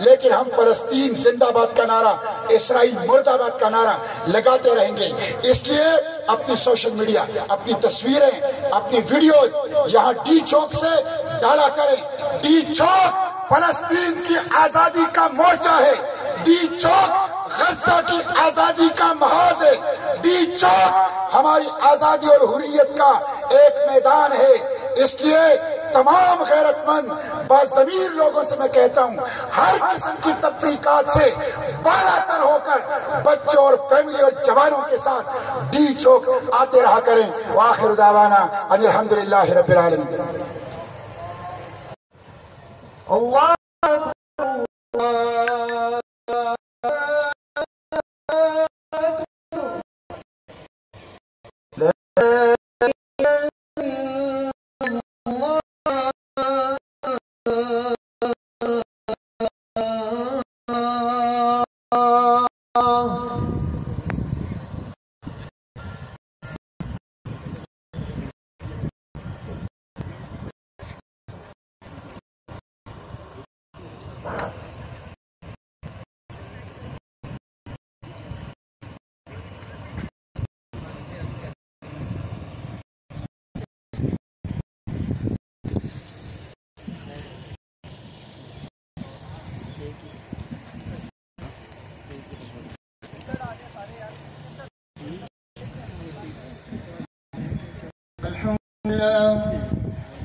लेकिन हम फलस्तीन जिंदाबाद का नारा, इसराइल मुर्दाबाद का नारा लगाते रहेंगे। इसलिए अपनी सोशल मीडिया, अपनी तस्वीरें, अपनी वीडियोस यहाँ डी चौक से डाला करें। डी चौक फलस्तीन की आजादी का मोर्चा है, डी चौक गजा की आजादी का महाज है, डी चौक हमारी आजादी और हुर्रियत का एक मैदान है। इसलिए तमाम गैरतमंद बाज़मीर लोगों से मैं कहता हूँ, हर किस्म की तफरीकात से बालातर होकर बच्चों और फैमिली और जवानों के साथ डी चौक आते रहा करें। वाखिर दावाना अल्हम्दुलिल्लाहि रब्बिल आलमीन। अल्लाह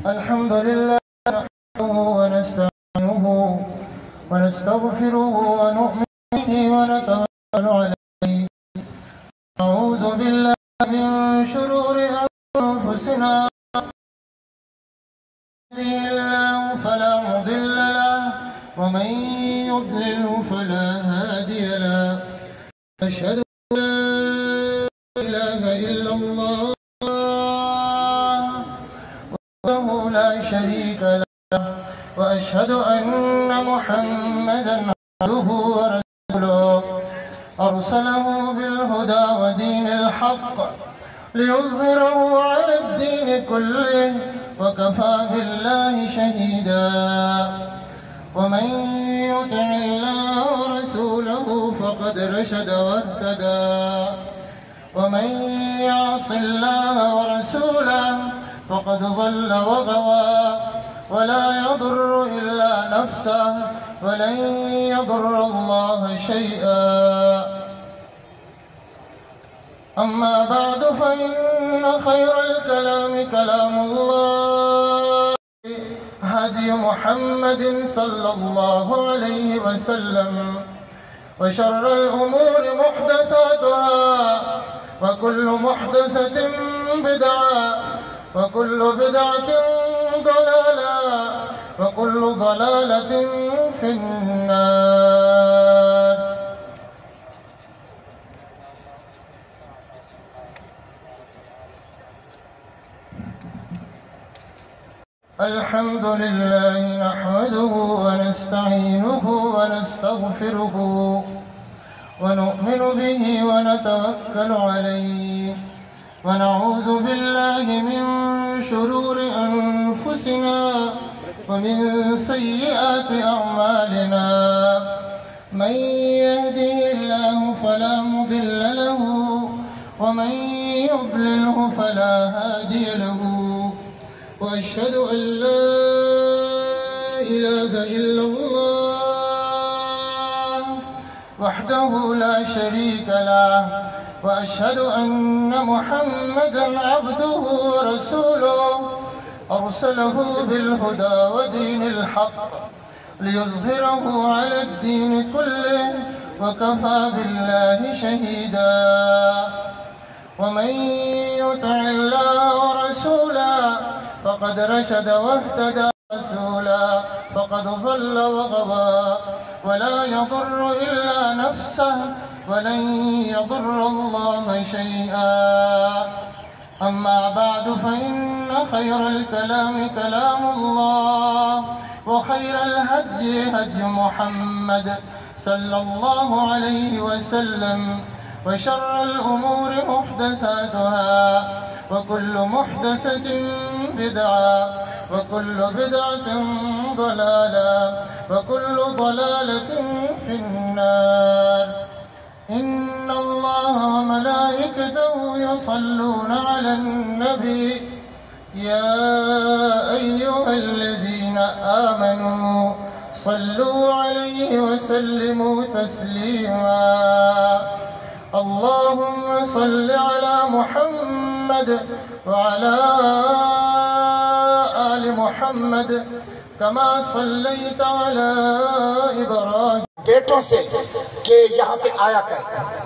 अल्हम्दुलिल्लाह नहमदुहु व नस्तईनुहु व नस्तगफिरुहु व नु'मिनु बिही व नतवक्कलु अलैहि। नऊज़ु बिल्लाहि मिन शुरूरि अनफुसिना यहदिहिल्लाहु फला मुदिल्ल लहु व मन युद्लिल्हु फला हादिय लहु। अशहदु अन ला इलाहा इल्लल्लाह ला शरीक लह व अशहदु अन्न मुहम्मदन अब्दुहु व रसूलुहु अरसलहु बिल हुदा व दीनिल हक़ लियुज़हिरहु अलद्दीन कुल्लिहि व कफ़ा बिल्लाहि शहीदा। व मन युतिइल्लाह व रसूलहु फ़क़द रशद वहतदा व मन यअसिल्लाह व रसूलहु फ़क़द ज़ल्ल वग़वा वला यदुर्रु इल्ला नफ़्सहु वलन यदुर्र अल्लाह शैआ। अम्मा बअदु फ़इन्न ख़ैरल कलामि कलामुल्लाह हदी मुहम्मदिन सल्लल्लाहु अलैहि वसल्लम व शर्रल उमूरि मुहदसातुहा व कुल्लु मुहदसतिन बिदअह व कुल्लु बिदअतिन ज़लाला व कुल्लु ज़लालतिन फिन्नार। अल्हम्दुलिल्लाहि नहमदुहु व नस्तईनुहु व नस्तगफिरुहु व नु'मिनु बिही व नतवक्कलु अलैहि व नऊज़ु बिल्लाहि मिन शुरूरि अनफुसिना व मिन सय्यिआति अअमालिना। मन यहदिहिल्लाहु फला मुदिल्ल लहु व मन युद्लिल्हु फला हादिय लहु। व अशहदु अन ला इलाहा इल्लल्लाह वहदहु ला शरीक लह व अशहदु अन्न मुहम्मदन अब्दुहु व रसूलुहु अरसलहु बिल हुदा व दीनिल हक़ लियुज़हिरहु अलद्दीन कुल्लिहि व कफ़ा बिल्लाहि शहीदा। व मन युतिइल्लाह व रसूलहु फ़क़द रशद वहतदा रसूला फ़क़द ज़ल्ल वग़वा वला यदुर्रु इल्ला नफ़्सहु वलन यदुर्र अल्लाह शैआ। अम्मा बअदु फ़इन्न ख़ैरल कलामि कलामुल्लाह व ख़ैरल हदयि हदयु मुहम्मद सल्लल्लाहु अलैहि वसल्लम व शर्रल उमूरि मुहदसातुहा व कुल्लु मुहदसतिन बिदअह وكل بدعة ضلالة وكل ضلالة في النار. إن الله وملائكته يصلون على النبي يا أيها الذين آمنوا صلوا عليه وسلموا تسليما. اللهم صل على محمد وعلى آل محمد كما صليت على إبراهيم. بیٹوں سے کہ یہاں پہ آیا کر.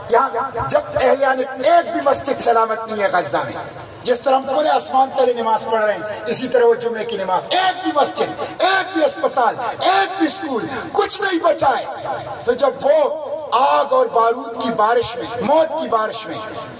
یہاں جب اہلیان ایک بھی مسجد سلامت نہیں ہے غزہ میں. جس طرح ہم کھلے آسمان تلے نماز پڑھ رہے ہیں اسی طرح وہ جمعے کی نماز. ایک بھی مسجد، ایک بھی اسپتال، ایک بھی اسکول کچھ نہیں بچا ہے. تو جب وہ آگ اور بارود کی بارش میں، موت کی بارش میں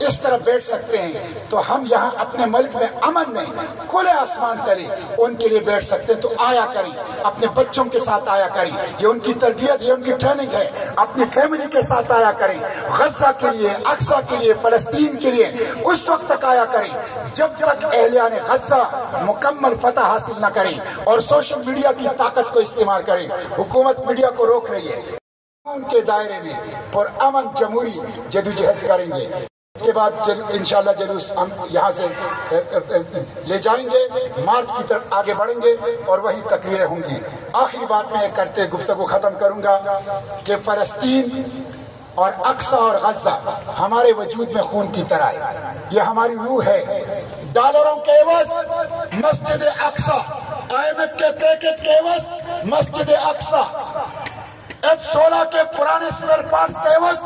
اس طرح بیٹھ سکتے ہیں تو ہم یہاں اپنے ملک میں امن میں کھلے آسمان تلے ان کے لیے بیٹھ سکتے ہیں. تو آیا کریں، اپنے بچوں کے ساتھ آیا کریں. یہ ان کی تربیت، یہ ان کی ٹریننگ ہے. اپنی فیملی کے ساتھ آیا کریں. غزہ کے لیے، اقصی کے لیے، فلسطین کے لیے اس وقت تک آیا کریں جب تک اہلیان غزہ مکمل فتح حاصل نہ کریں اور سوشل میڈیا کی طاقت کو استعمال کریں. حکومت میڈیا کو روک رہی ہے. ان کے دائرے میں پر امن جمہوری جدوجہد کریں گے. اس کے بعد انشاءاللہ جلوس ہم یہاں سے لے جائیں گے، مارچ کی طرف آگے بڑھیں گے اور وہی تقریریں ہوں گی. آخری بات میں کرتے گفتگو ختم کروں گا کہ فلسطین اور اقصی اور غزہ ہمارے وجود میں خون کی طرح ہے. یہ ہماری روح ہے. ڈالروں کے عوض مسجد اقصی، IMF کے پیکج کے عوض مسجد اقصی، F-16 کے پرانے سپیئر پارٹس کے عوض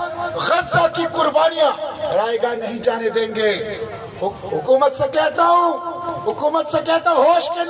غزہ کی قربانیاں رائے گاہ نہیں جانے دیں گے. حکومت سے کہتا ہوں ہوش کے